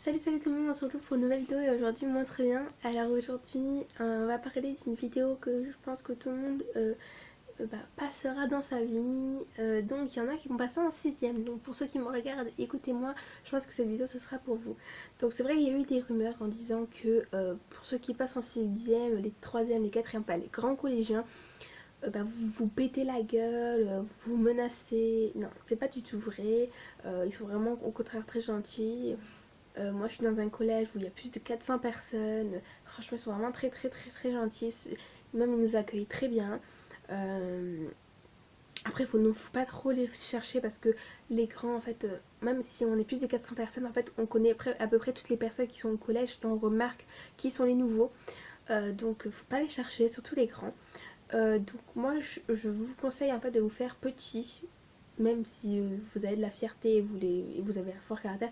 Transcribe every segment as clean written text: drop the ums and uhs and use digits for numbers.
Salut tout le monde, on se retrouve pour une nouvelle vidéo et aujourd'hui moi très bien. Alors aujourd'hui on va parler d'une vidéo que je pense que tout le monde passera dans sa vie. Donc il y en a qui vont passer en sixième. Donc pour ceux qui me regardent, écoutez-moi, je pense que cette vidéo ce sera pour vous. Donc c'est vrai qu'il y a eu des rumeurs en disant que pour ceux qui passent en sixième, les troisièmes, les quatrièmes, pas les grands collégiens, vous vous pétez la gueule, vous menacez. Non, c'est pas du tout vrai. Ils sont vraiment au contraire très gentils. Moi je suis dans un collège où il y a plus de 400 personnes. Franchement ils sont vraiment très gentils. Même ils nous accueillent très bien. Euh, Après faut pas trop les chercher parce que les grands en fait, même si on est plus de 400 personnes, en fait on connaît à peu près toutes les personnes qui sont au collège. Donc on remarque qui sont les nouveaux. Donc faut pas les chercher, surtout les grands. Donc moi je vous conseille en fait de vous faire petit. Même si vous avez de la fierté et vous avez un fort caractère,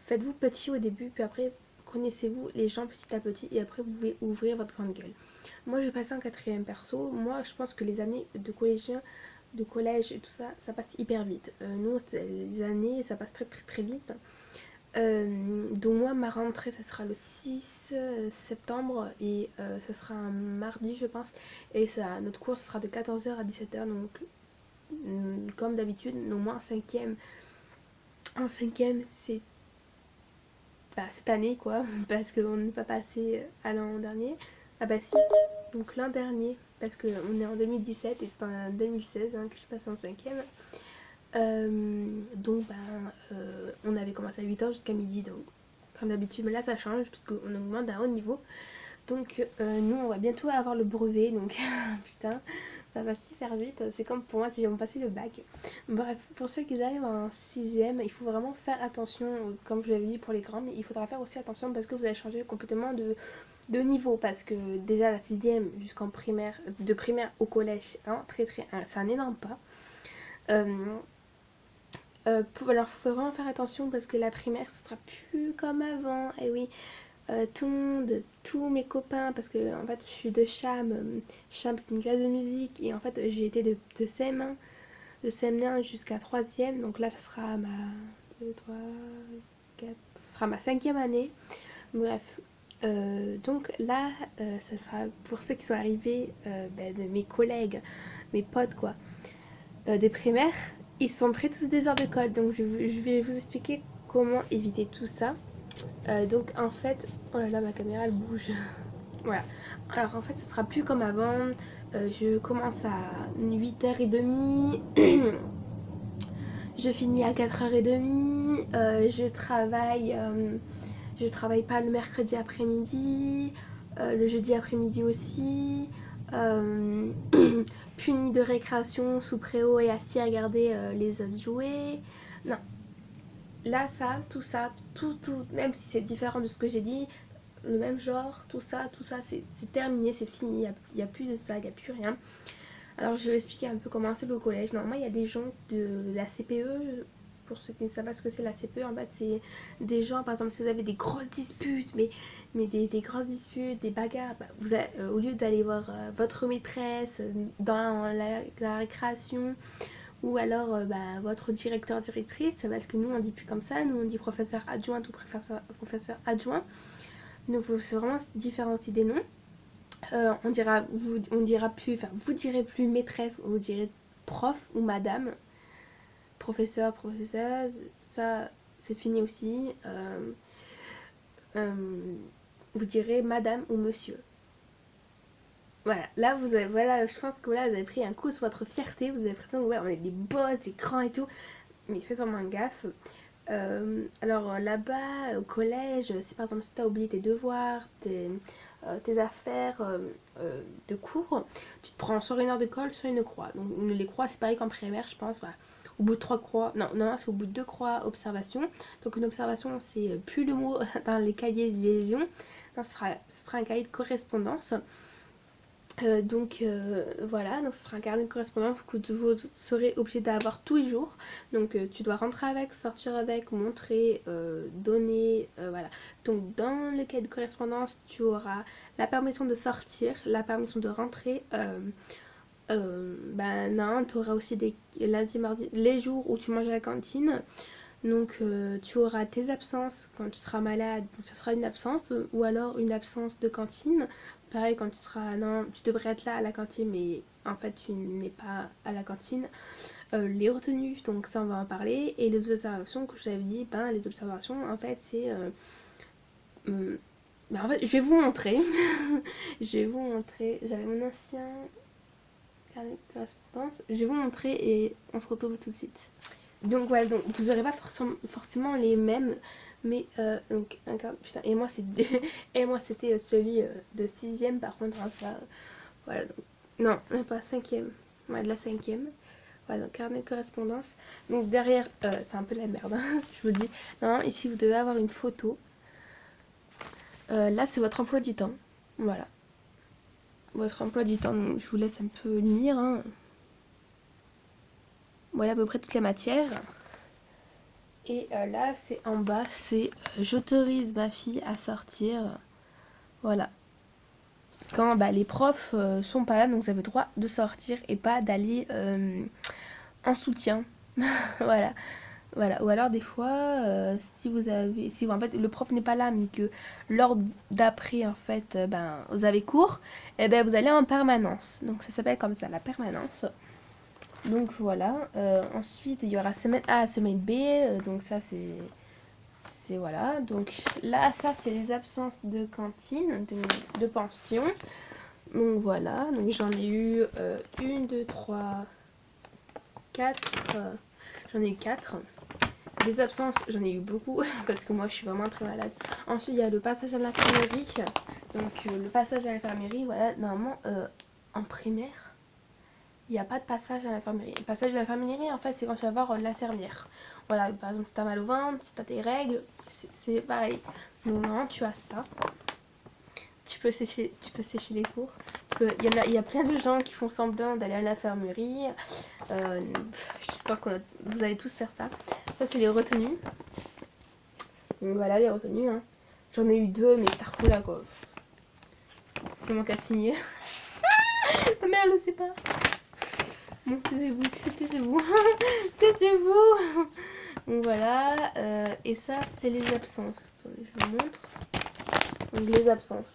faites-vous petit au début, puis après connaissez-vous les gens petit à petit et après vous pouvez ouvrir votre grande gueule. Moi j'ai passé en quatrième perso. Moi je pense que les années de collégien, de collège et tout ça, ça passe hyper vite. Nous les années ça passe très vite. Donc moi ma rentrée ça sera le 6 septembre et ça sera un mardi je pense. Et ça, notre cours ce sera de 14h à 17h, donc comme d'habitude. Non, moi en cinquième c'est cette année quoi, parce qu'on n'est pas passé à l'an dernier. Ah bah si, donc l'an dernier, parce qu'on est en 2017 et c'est en 2016 que je passe en cinquième. Donc on avait commencé à 8h jusqu'à midi, donc comme d'habitude, mais là ça change parce qu'on augmente d'un haut niveau. Donc nous on va bientôt avoir le brevet, donc putain, ça va super vite. C'est comme pour moi si j'avais passé le bac. Bref, pour ceux qui arrivent en sixième, il faut vraiment faire attention, comme je l'avais dit pour les grands, mais il faudra faire aussi attention parce que vous allez changer complètement de niveau. Parce que déjà la sixième jusqu'en primaire, de primaire au collège, hein, c'est un énorme pas. Alors il faut vraiment faire attention parce que la primaire ce sera plus comme avant. Et oui, tout le monde, tous mes copains, parce que en fait je suis de Cham. Cham c'est une classe de musique et en fait j'ai été de CM1, de CM1 jusqu'à 3e. Donc là ça sera ma 2, 3, 4, ça sera ma 5e année. Bref. Donc là, ça sera pour ceux qui sont arrivés, de mes collègues, mes potes quoi, des primaires, ils sont pris tous des heures de colle. Donc je vais vous expliquer comment éviter tout ça. Donc en fait, oh là là ma caméra elle bouge. Voilà. Alors en fait ce sera plus comme avant. Je commence à 8h30. Je finis à 4h30. Je travaille pas le mercredi après-midi. Le jeudi après-midi aussi. Euh, Puni de récréation sous préau et assis à regarder les autres jouer. Non, là ça, tout, même si c'est différent de ce que j'ai dit, le même genre, tout ça, c'est terminé, c'est fini, il n'y a plus de ça, il n'y a plus rien. Alors je vais expliquer un peu comment c'est le collège. Normalement il y a des gens de la CPE, pour ceux qui ne savent pas ce que c'est la CPE, en fait c'est des gens, par exemple si vous avez des grosses disputes, mais des grosses disputes, des bagarres, au lieu d'aller voir votre maîtresse dans la récréation, ou alors votre directeur directrice, parce que nous on dit plus comme ça, nous on dit professeur adjoint ou professeur adjoint. Donc c'est vraiment différencier des noms. On dira plus, enfin vous direz plus maîtresse, vous direz prof ou madame, professeur, professeuse, ça c'est fini aussi. Vous direz madame ou monsieur. Voilà, là voilà, je pense que là vous avez pris un coup sur votre fierté, vous avez l'impression que ouais, on est des boss, des grands et tout, mais faites vraiment gaffe. Alors là-bas, au collège, si par exemple si t'as oublié tes devoirs, tes affaires de cours, tu te prends soit une heure de colle, soit une croix. Donc les croix, c'est pareil qu'en primaire, je pense. Voilà. Au bout de 3 croix, non, c'est au bout de 2 croix, observation. Donc une observation, c'est plus le mot dans les cahiers de liaison. Non, ce sera un cahier de correspondance. Voilà, donc ce sera un carnet de correspondance que vous serez obligé d'avoir tous les jours. Donc tu dois rentrer avec, sortir avec, montrer, donner, voilà. Donc dans le cahier de correspondance, tu auras la permission de sortir, la permission de rentrer. Non, tu auras aussi des lundi, mardi, les jours où tu manges à la cantine. Donc tu auras tes absences quand tu seras malade, ce sera une absence, ou alors une absence de cantine. Pareil, quand tu seras, non, tu devrais être là à la cantine, mais en fait tu n'es pas à la cantine. Les retenues, donc ça on va en parler, et les observations que je vous avais dit, ben les observations en fait c'est... ben, en fait je vais vous montrer, je vais vous montrer, j'avais mon ancien carnet de correspondance, je vais vous montrer et on se retrouve tout de suite. Donc voilà, donc vous n'aurez pas forcément les mêmes, mais donc putain, et moi c'est et moi c'était celui de 6ème par contre, hein, ça voilà, donc non, même pas 5ème, ouais, de la 5ème. Voilà, donc carnet de correspondance. Donc derrière, c'est un peu la merde, hein, je vous dis. Non, ici vous devez avoir une photo. Là c'est votre emploi du temps. Voilà, votre emploi du temps. Donc, je vous laisse un peu lire, hein. Voilà à peu près toutes les matières. Et là, c'est en bas, c'est j'autorise ma fille à sortir. Voilà. Quand bah, les profs sont pas là, donc vous avez le droit de sortir et pas d'aller en soutien. Voilà. Voilà. Ou alors des fois, si vous avez, si en fait le prof n'est pas là, mais que l'heure d'après en fait, ben vous avez cours, et ben vous allez en permanence. Donc ça s'appelle comme ça, la permanence. Donc voilà. Ensuite, il y aura semaine A, semaine B. Donc ça c'est voilà. Donc là, ça c'est les absences de cantine, de pension. Donc voilà. Donc j'en ai eu 1, 2, 3, 4. J'en ai eu 4. Les absences, j'en ai eu beaucoup parce que moi je suis vraiment très malade. Ensuite, il y a le passage à l'infirmerie. Donc le passage à l'infirmerie, voilà, normalement en primaire, il n'y a pas de passage à l'infirmerie. Le passage à l'infirmerie, en fait, c'est quand tu vas voir l'infirmière. Voilà, par exemple, si t'as mal au ventre, si t'as tes règles, c'est pareil. Donc normalement, tu as ça. Tu peux sécher les cours. Il y a plein de gens qui font semblant d'aller à l'infirmerie. Je pense que vous allez tous faire ça. Ça, c'est les retenues. Donc voilà, les retenues. Hein. J'en ai eu 2, mais ça refout là, quoi. C'est mon cas signé. Ma mère le sait pas. Bon, taisez-vous, taisez-vous. Taisez-vous. Donc voilà. Et ça, c'est les absences. Attendez, je vous montre. Donc les absences.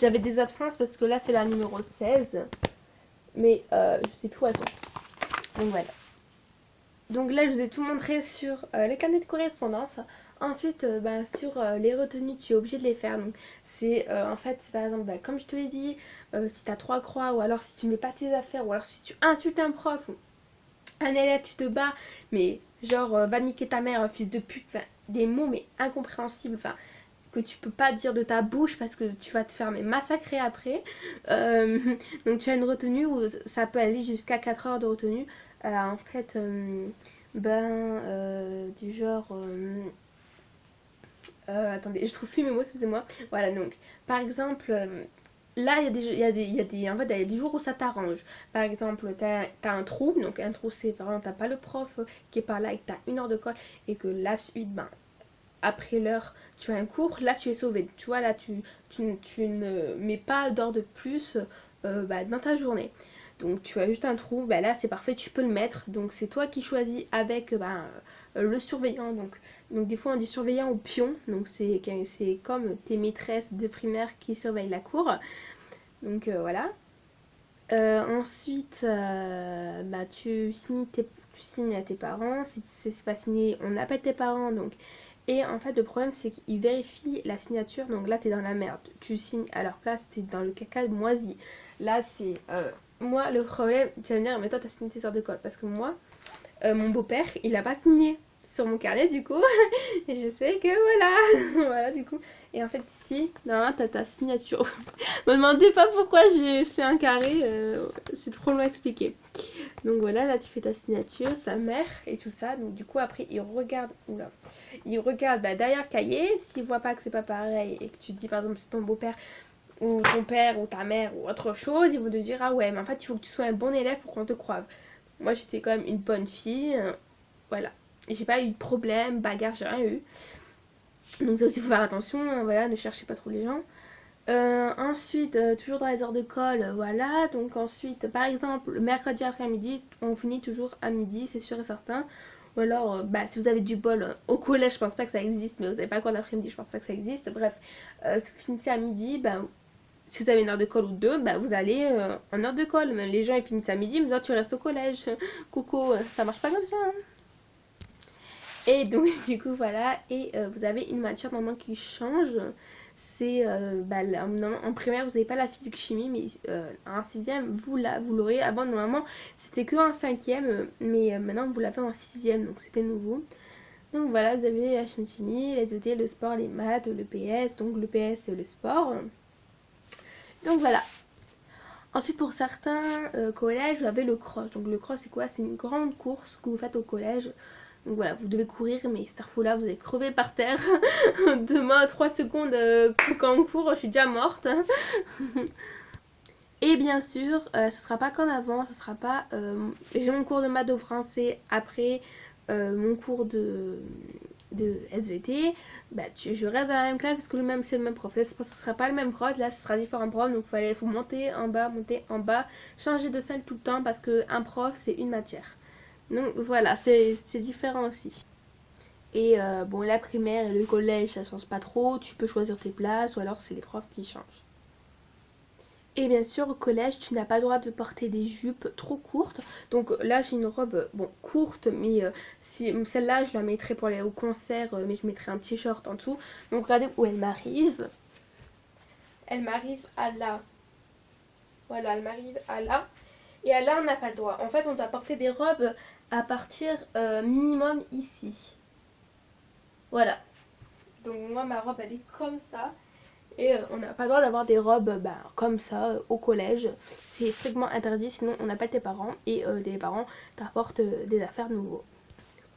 J'avais des absences parce que là, c'est la numéro 16. Mais je sais plus où elles sont. Donc voilà. Donc là, je vous ai tout montré sur les carnets de correspondance. Ensuite, sur les retenues, tu es obligé de les faire. Donc c'est en fait, par exemple, comme je te l'ai dit, si tu as 3 croix, ou alors si tu mets pas tes affaires, ou alors si tu insultes un prof, ou un élève, tu te bats, mais genre va niquer ta mère, fils de pute, des mots mais incompréhensibles, que tu peux pas dire de ta bouche parce que tu vas te faire massacrer après. Donc tu as une retenue où ça peut aller jusqu'à 4 heures de retenue. En fait, du genre... attendez, je trouve plus mes mots, excusez-moi. Voilà, donc, par exemple, là, en fait, il y a des jours où ça t'arrange. Par exemple, t'as un trou, donc un trou, c'est par exemple, t'as pas le prof qui est par là et que t'as 1 heure de colle et que la suite, après l'heure, tu as un cours, là, tu es sauvé. Tu vois, là, tu ne mets pas d'heure de plus dans ta journée. Donc tu as juste un trou, là c'est parfait, tu peux le mettre. Donc c'est toi qui choisis avec le surveillant. Donc des fois on dit surveillant ou pion. Donc c'est comme tes maîtresses de primaire qui surveillent la cour. Donc voilà. Ensuite, tu signes à tes parents. Si c'est pas signé, on appelle tes parents. Donc. Et en fait, le problème, c'est qu'ils vérifient la signature. Donc là, t'es dans la merde. Tu signes à leur place, t'es dans le caca moisi. Là, c'est... moi, le problème, tu vas me dire, mais toi, t'as signé tes heures de colle. Parce que moi, mon beau-père, il a pas signé sur mon carnet, du coup. Et je sais que voilà. Voilà, du coup. Et en fait, ici, normalement, t'as ta signature. Me demandez pas pourquoi j'ai fait un carré. C'est trop long à expliquer. Donc voilà, là, tu fais ta signature, ta mère et tout ça. Donc du coup, après, il regarde... Oula. Il regarde derrière le cahier. S'il voit pas que c'est pas pareil et que tu dis, par exemple, c'est ton beau-père ou ton père ou ta mère ou autre chose, ils vont te dire, ah ouais, mais en fait, il faut que tu sois un bon élève pour qu'on te croive. Moi, j'étais quand même une bonne fille. Voilà. Et j'ai pas eu de problème, bagarre, j'ai rien eu. Donc ça aussi, il faut faire attention. Hein, voilà, ne cherchez pas trop les gens. Ensuite, toujours dans les heures de colle, voilà. Donc ensuite, par exemple, le mercredi après-midi, on finit toujours à midi, c'est sûr et certain. Ou alors, si vous avez du bol au collège, je pense pas que ça existe, mais vous n'avez pas cours d'après-midi, je pense pas que ça existe. Bref, si vous finissez à midi, si vous avez une heure de colle ou deux, vous allez en heure de colle. Même les gens ils finissent à midi, mais toi tu restes au collège. Coucou, ça marche pas comme ça. Hein. Et donc du coup voilà, et vous avez une matière normalement qui change. C'est en primaire vous n'avez pas la physique chimie, mais en sixième vous l'aurez. Avant normalement c'était que en cinquième, mais maintenant vous l'avez en sixième, donc c'était nouveau. Donc voilà, vous avez la chimie, les ET, le sport, les maths, le PS. Donc le PS c'est le sport. Donc voilà. Ensuite pour certains collèges vous avez le cross. Donc le cross c'est quoi? C'est une grande course que vous faites au collège. Donc voilà, vous devez courir, mais cette fois-là, vous allez crever par terre. Demain, 3 secondes quand on court, je suis déjà morte. Et bien sûr, ça sera pas comme avant, ça sera pas... j'ai mon cours de maths au français après mon cours de SVT. Je reste dans la même classe parce que c'est le même prof. Là, ça sera pas le même prof, là, ce sera différent prof. Donc, il faut monter en bas, changer de salle tout le temps parce qu'un prof, c'est une matière. Donc voilà, c'est différent aussi. Et bon, la primaire et le collège, ça change pas trop. Tu peux choisir tes places ou alors c'est les profs qui changent. Et bien sûr, au collège, tu n'as pas le droit de porter des jupes trop courtes. Donc là, j'ai une robe, courte, mais si celle-là, je la mettrai pour aller au concert, mais je mettrai un t-shirt en dessous. Donc regardez où elle m'arrive. Elle m'arrive à là. Voilà, elle m'arrive à là. Et à là, on n'a pas le droit. En fait, on doit porter des robes à partir minimum ici. Voilà. Donc moi, ma robe, elle est comme ça. Et on n'a pas le droit d'avoir des robes comme ça au collège. C'est strictement interdit, sinon on appelle tes parents et les parents t'apportent des affaires nouveaux.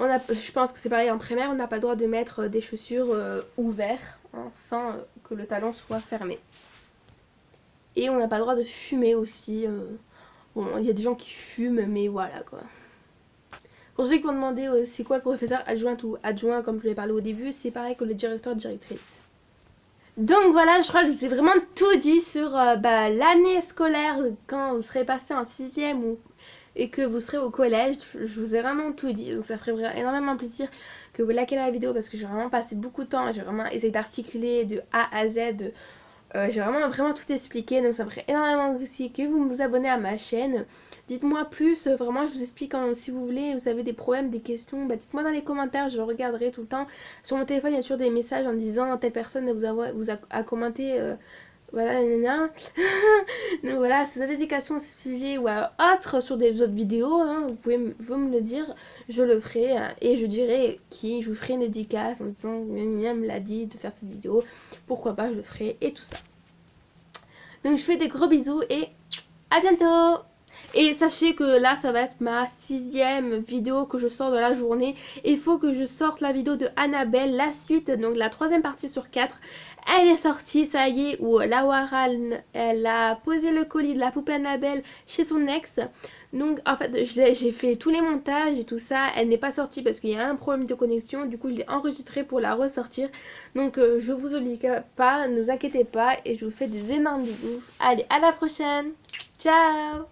Je pense que c'est pareil en primaire, on n'a pas le droit de mettre des chaussures ouvertes sans que le talon soit fermé. Et on n'a pas le droit de fumer aussi. Bon, il y a des gens qui fument, mais voilà quoi. Pour ceux qui m'ont demandé c'est quoi le professeur adjoint ou adjoint, comme je l'ai parlé au début, c'est pareil que le directeur directrice. Donc voilà, je crois que je vous ai vraiment tout dit sur l'année scolaire quand vous serez passé en 6ème et que vous serez au collège. Je vous ai vraiment tout dit, donc ça ferait énormément plaisir que vous likez la vidéo parce que j'ai vraiment passé beaucoup de temps, j'ai vraiment essayé d'articuler de A à Z. J'ai vraiment tout expliqué, donc ça me ferait énormément aussi que vous vous abonnez à ma chaîne. Dites-moi plus, vraiment je vous explique si vous voulez, vous avez des problèmes, des questions, dites-moi dans les commentaires, je regarderai tout le temps. Sur mon téléphone il y a toujours des messages en disant telle personne vous a commenté, voilà, donc voilà, si vous avez des questions à ce sujet ou à autre sur des autres vidéos, vous pouvez me le dire, je le ferai et je dirai je vous ferai une dédicace en disant Mia me l'a dit de faire cette vidéo, pourquoi pas je le ferai et tout ça. Donc je fais des gros bisous et à bientôt. Et sachez que là ça va être ma 6ème vidéo que je sors de la journée. Il faut que je sorte la vidéo de Annabelle, la suite, donc la 3ème partie sur 4. Elle est sortie, ça y est, où la Warren, elle a posé le colis de la poupée Annabelle chez son ex. Donc en fait j'ai fait tous les montages et tout ça. Elle n'est pas sortie parce qu'il y a un problème de connexion. Du coup je l'ai enregistrée pour la ressortir. Donc je vous oublie pas, ne vous inquiétez pas. Et je vous fais des énormes bisous. Allez, à la prochaine. Ciao.